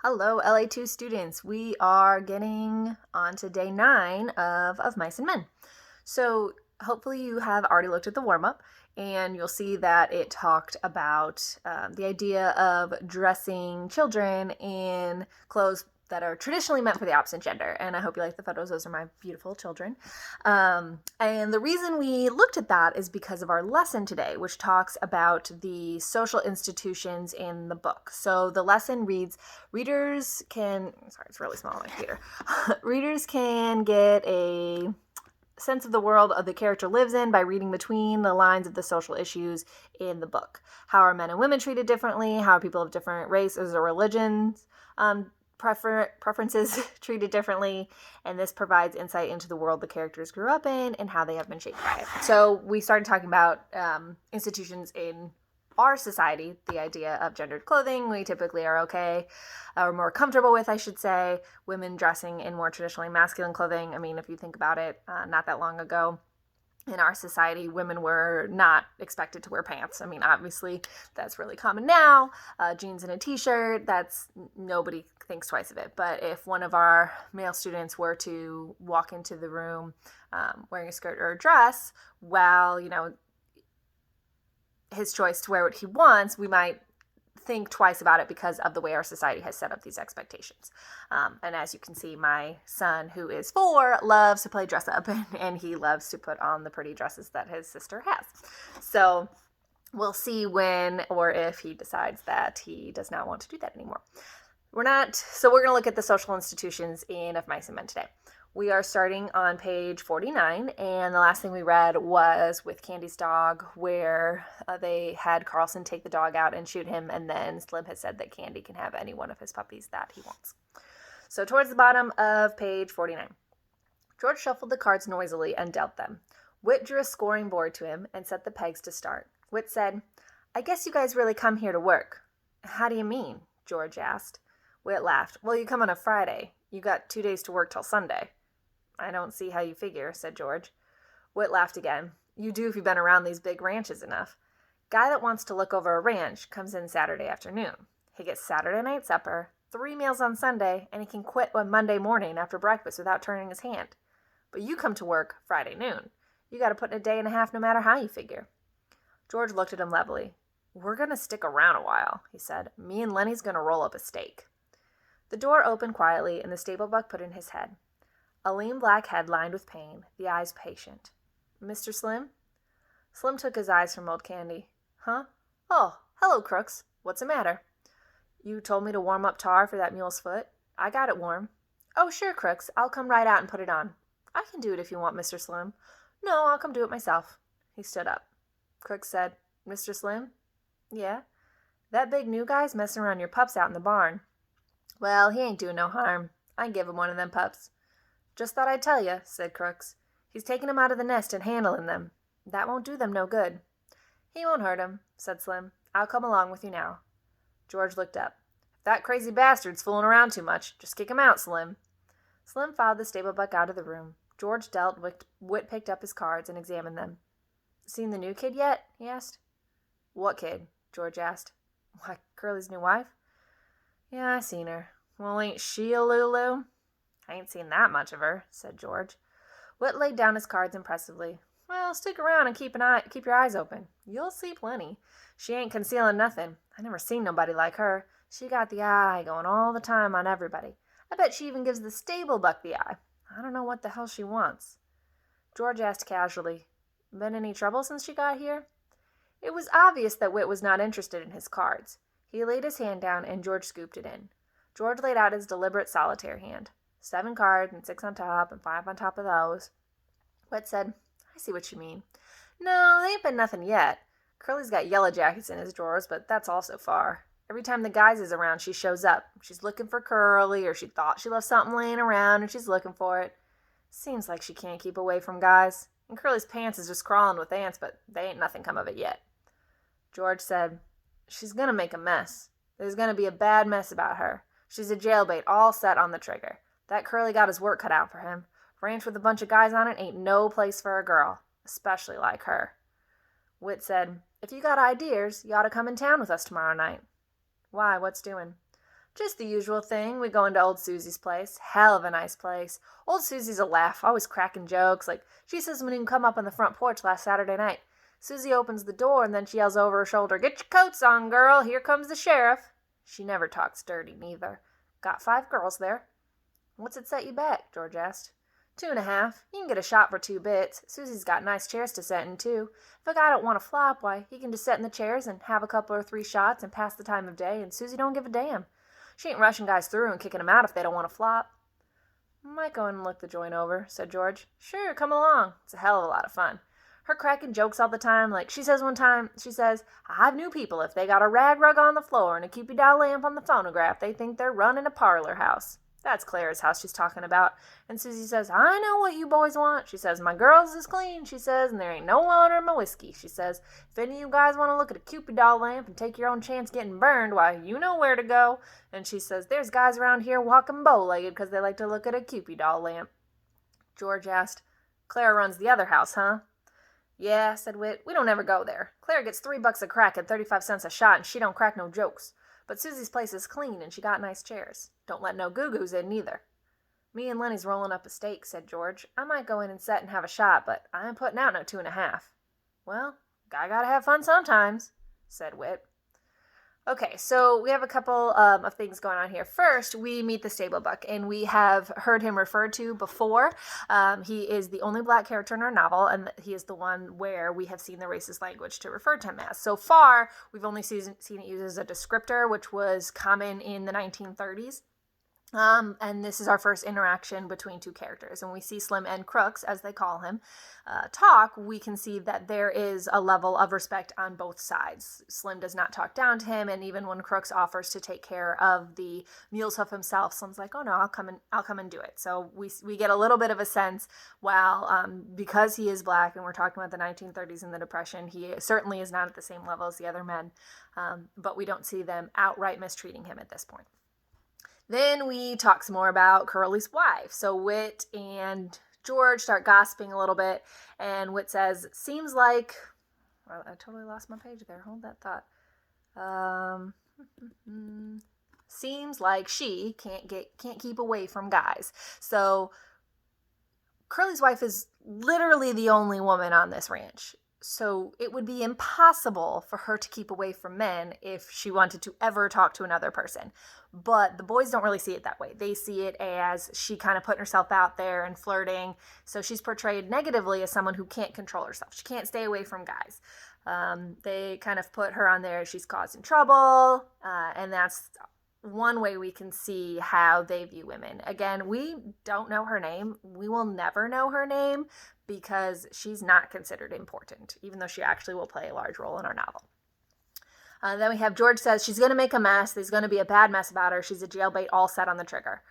Hello, LA2 students. We are getting on to day 9 of Mice and Men. So hopefully you have already looked at the warm-up and you'll see that it talked about the idea of dressing children in clothes that are traditionally meant for the opposite gender. And I hope you like the photos. Those are my beautiful children. And the reason we looked at that is because of our lesson today, which talks about the social institutions in the book. So the lesson reads, sorry, it's really small on my computer. Readers can get a sense of the world of the character lives in by reading between the lines of the social issues in the book. How are men and women treated differently? How are people of different races or religions preferences treated differently? And this provides insight into the world the characters grew up in and how they have been shaped by it. So we started talking about institutions in our society, the idea of gendered clothing. We typically are okay, or more comfortable with, I should say, women dressing in more traditionally masculine clothing. I mean, if you think about it, not that long ago, in our society, women were not expected to wear pants. I mean, obviously, that's really common now. Jeans and a t-shirt, nobody thinks twice of it. But if one of our male students were to walk into the room wearing a skirt or a dress, well, his choice to wear what he wants, we might think twice about it because of the way our society has set up these expectations. And as you can see, my son, who is 4, loves to play dress up, and he loves to put on the pretty dresses that his sister has. So we'll see when or if he decides that he does not want to do that anymore. We're going to look at the social institutions in Of Mice and Men today. We are starting on page 49, and the last thing we read was with Candy's dog, where they had Carlson take the dog out and shoot him, and then Slim had said that Candy can have any one of his puppies that he wants. So towards the bottom of page 49, George shuffled the cards noisily and dealt them. Whit drew a scoring board to him and set the pegs to start. Whit said, "I guess you guys really come here to work." "How do you mean?" George asked. Whit laughed. "Well, you come on a Friday. You got 2 days to work till Sunday." "I don't see how you figure," said George. Whit laughed again. "You do if you've been around these big ranches enough. Guy that wants to look over a ranch comes in Saturday afternoon. He gets Saturday night supper, 3 meals on Sunday, and he can quit on Monday morning after breakfast without turning his hand. But you come to work Friday noon. You got to put in a day and a half no matter how you figure." George looked at him levelly. "We're going to stick around a while," he said. "Me and Lenny's going to roll up a steak." The door opened quietly, and the stable buck put in his head. A lean black head lined with pain, the eyes patient. "Mr. Slim?" Slim took his eyes from old Candy. "Huh? Oh, hello, Crooks. What's the matter?" "You told me to warm up tar for that mule's foot. I got it warm." "Oh, sure, Crooks. I'll come right out and put it on." "I can do it if you want, Mr. Slim." "No, I'll come do it myself." He stood up. Crooks said, "Mr. Slim?" "Yeah?" "That big new guy's messing around your pups out in the barn." "Well, he ain't doing no harm. I give him one of them pups." "Just thought I'd tell you," said Crooks. "He's taking them out of the nest and handling them. That won't do them no good." "He won't hurt 'em," said Slim. "I'll come along with you now." George looked up. "If that crazy bastard's fooling around too much, just kick him out, Slim." Slim followed the stable buck out of the room. George dealt. Whit picked up his cards and examined them. "Seen the new kid yet?" he asked. "What kid?" George asked. "Why, Curly's new wife." "Yeah, I seen her." "Well, ain't she a Lulu?" "I ain't seen that much of her," said George. Whit laid down his cards impressively. "Well, stick around and keep your eyes open. You'll see plenty. She ain't concealing nothing. I never seen nobody like her. She got the eye going all the time on everybody. I bet she even gives the stable buck the eye. I don't know what the hell she wants." George asked casually, "Been any trouble since she got here?" It was obvious that Whit was not interested in his cards. He laid his hand down and George scooped it in. George laid out his deliberate solitaire hand. 7 cards and 6 on top and 5 on top of those. Whit said, "I see what you mean. No, they ain't been nothing yet. Curly's got yellow jackets in his drawers, but that's all so far. Every time the guys is around, she shows up. She's looking for Curly, or she thought she left something laying around and she's looking for it. Seems like she can't keep away from guys. And Curly's pants is just crawling with ants, but they ain't nothing come of it yet." George said, "She's gonna make a mess. There's gonna be a bad mess about her. She's a jailbait all set on the trigger. That Curly got his work cut out for him. Ranch with a bunch of guys on it ain't no place for a girl, especially like her." Whit said, "If you got ideas, you ought to come in town with us tomorrow night." "Why, what's doing?" Just the usual thing. We go into old Susie's place. Hell of a nice place. Old Susie's a laugh, always cracking jokes. Like, she says we didn't come up on the front porch last Saturday night. Susie opens the door and then she yells over her shoulder, "Get your coats on, girl. Here comes the sheriff." She never talks dirty, neither. Got 5 girls there. "What's it set you back?" George asked. 2.5. You can get a shot for 2 bits. Susie's got nice chairs to set in, too. If a guy don't want to flop, why, he can just sit in the chairs and have a couple or 3 shots and pass the time of day, and Susie don't give a damn. She ain't rushing guys through and kicking them out if they don't want to flop. "Might go in and look the joint over," said George. "Sure, come along. It's a hell of a lot of fun." Her cracking jokes all the time, like she says one time, "I've knew people, if they got a rag rug on the floor and a Cupid doll lamp on the phonograph, they think they're running a parlor house." That's Clara's house she's talking about. And Susie says, "I know what you boys want." She says, "My girls is clean," she says, "and there ain't no water in my whiskey." She says, "If any of you guys want to look at a Cupid doll lamp and take your own chance getting burned, why, you know where to go." And she says, "There's guys around here walking bow-legged because they like to look at a Cupid doll lamp." George asked, "Clara runs the other house, huh?" "Yeah," said Whit. "We don't ever go there. Clara gets $3 a crack at 35 cents a shot, and she don't crack no jokes. But Susie's place is clean, and she got nice chairs. Don't let no goo-goos in, neither." "Me and Lenny's rolling up a steak," said George. "I might go in and set and have a shot, but I ain't putting out no 2.5. "Well, guy gotta have fun sometimes," said Whit. Okay, so we have a couple of things going on here. First, we meet the stable buck, and we have heard him referred to before. He is the only black character in our novel, and he is the one where we have seen the racist language to refer to him as. So far, we've only seen it used as a descriptor, which was common in the 1930s. And this is our first interaction between 2 characters. And we see Slim and Crooks, as they call him, talk. We can see that there is a level of respect on both sides. Slim does not talk down to him, and even when Crooks offers to take care of the mule's hoof himself, Slim's like, "Oh no, I'll come and do it." So we get a little bit of a sense, while because he is black and we're talking about the 1930s and the Depression, he certainly is not at the same level as the other men, but we don't see them outright mistreating him at this point. Then we talk some more about Curly's wife. So Whit and George start gossiping a little bit, and Whit says, "Seems like..." Well, I totally lost my page there. Hold that thought. "Seems like she can't keep away from guys." So Curly's wife is literally the only woman on this ranch. So it would be impossible for her to keep away from men if she wanted to ever talk to another person. But the boys don't really see it that way. They see it as she kind of putting herself out there and flirting. So she's portrayed negatively as someone who can't control herself. She can't stay away from guys. They kind of put her on there as she's causing trouble. And that's one way we can see how they view women. Again, we don't know her name. We will never know her name because she's not considered important, even though she actually will play a large role in our novel. Then we have George says she's going to make a mess. There's going to be a bad mess about her. She's a jailbait all set on the trigger.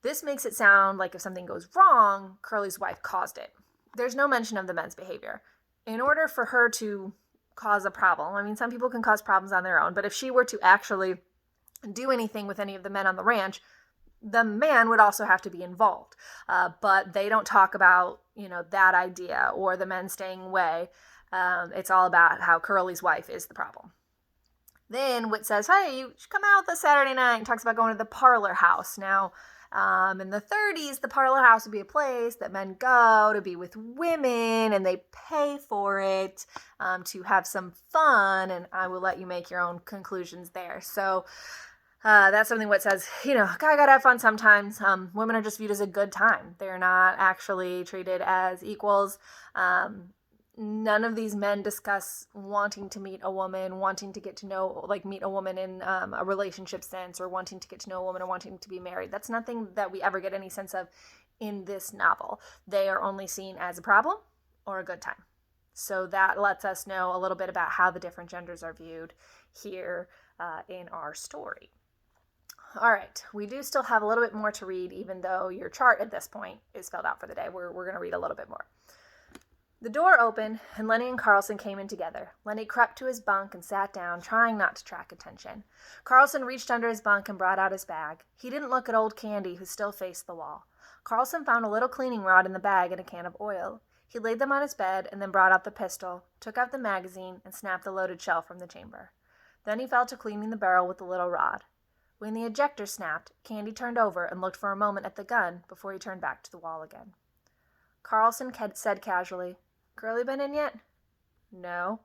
This makes it sound like if something goes wrong, Curly's wife caused it. There's no mention of the men's behavior. In order for her to cause a problem, I mean, some people can cause problems on their own, but if she were to actually do anything with any of the men on the ranch, the man would also have to be involved. But they don't talk about, that idea or the men staying away. It's all about how Curly's wife is the problem. Then Whit says, "Hey, you should come out this Saturday night," and talks about going to the parlor house. Now, in the 30s, the parlor house would be a place that men go to be with women, and they pay for it to have some fun, and I will let you make your own conclusions there. So that's something Whit says, guy gotta have fun sometimes. Women are just viewed as a good time. They're not actually treated as equals. None of these men discuss wanting to meet a woman, wanting to get to know, meet a woman in a relationship sense, or wanting to get to know a woman, or wanting to be married. That's nothing that we ever get any sense of in this novel. They are only seen as a problem or a good time. So that lets us know a little bit about how the different genders are viewed here in our story. All right, we do still have a little bit more to read, even though your chart at this point is filled out for the day. We're going to read a little bit more. The door opened, and Lenny and Carlson came in together. Lenny crept to his bunk and sat down, trying not to attract attention. Carlson reached under his bunk and brought out his bag. He didn't look at old Candy, who still faced the wall. Carlson found a little cleaning rod in the bag and a can of oil. He laid them on his bed and then brought out the pistol, took out the magazine, and snapped the loaded shell from the chamber. Then he fell to cleaning the barrel with the little rod. When the ejector snapped, Candy turned over and looked for a moment at the gun before he turned back to the wall again. Carlson said casually, "Curly been in yet?" "No,"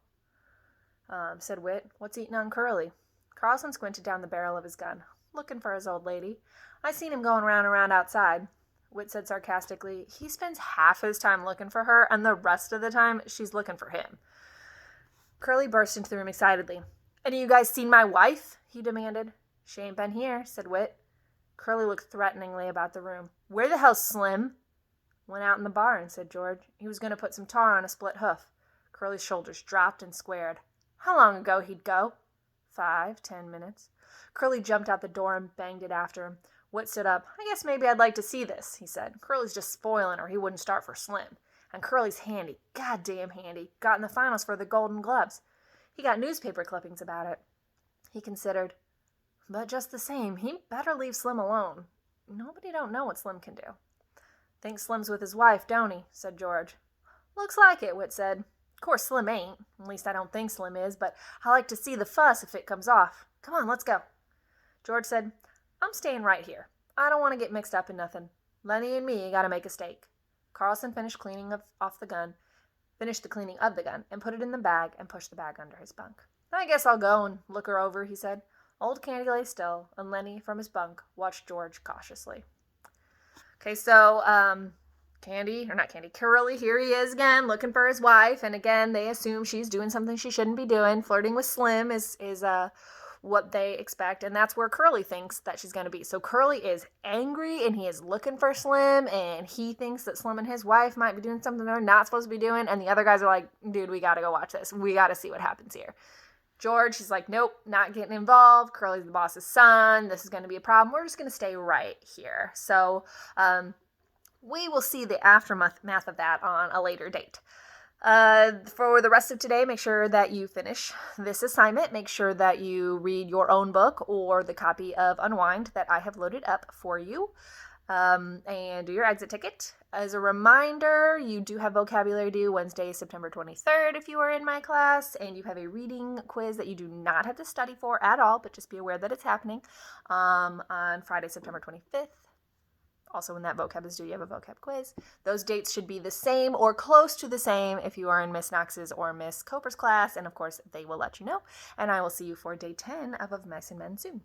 said Whit. "What's eating on Curly?" Carlson squinted down the barrel of his gun. "Looking for his old lady. I seen him going round and round outside." Whit said sarcastically, "He spends half his time looking for her, and the rest of the time she's looking for him." Curly burst into the room excitedly. "Any of you guys seen my wife?" he demanded. "She ain't been here," said Whit. Curly looked threateningly about the room. "Where the hell's Slim?" "Went out in the barn," said George. "He was going to put some tar on a split hoof." Curly's shoulders dropped and squared. How long ago he'd go? 5-10 minutes. Curly jumped out the door and banged it after him. Whit stood up. "I guess maybe I'd like to see this," he said. "Curly's just spoiling her. He wouldn't start for Slim. And Curly's handy. Goddamn handy. Got in the finals for the Golden Gloves. He got newspaper clippings about it." He considered. "But just the same, he better leave Slim alone. Nobody don't know what Slim can do." "Thinks Slim's with his wife, don't he?" said George. "Looks like it," Whit said. "Of course Slim ain't. At least I don't think Slim is, but I like to see the fuss if it comes off. Come on, let's go." George said, "I'm staying right here. I don't want to get mixed up in nothing. Lenny and me got to make a steak." Carlson finished the cleaning of the gun, and put it in the bag and pushed the bag under his bunk. "I guess I'll go and look her over," he said. Old Candy lay still, and Lenny, from his bunk, watched George cautiously. Okay, so, Curly, here he is again, looking for his wife, and again, they assume she's doing something she shouldn't be doing. Flirting with Slim is what they expect, and that's where Curly thinks that she's going to be. So Curly is angry, and he is looking for Slim, and he thinks that Slim and his wife might be doing something they're not supposed to be doing, and the other guys are like, "Dude, we got to go watch this. We got to see what happens here." George, he's like, "Nope, not getting involved. Curly's the boss's son. This is going to be a problem. We're just going to stay right here." So we will see the aftermath of that on a later date. For the rest of today, make sure that you finish this assignment. Make sure that you read your own book or the copy of Unwind that I have loaded up for you. And do your exit ticket. As a reminder, you do have vocabulary due Wednesday, September 23rd if you are in my class, and you have a reading quiz that you do not have to study for at all, but just be aware that it's happening on Friday, September 25th. Also, when that vocab is due, you have a vocab quiz. Those dates should be the same or close to the same if you are in Miss Knox's or Miss Coper's class, and of course, they will let you know. And I will see you for day 10 of Mice and Men soon.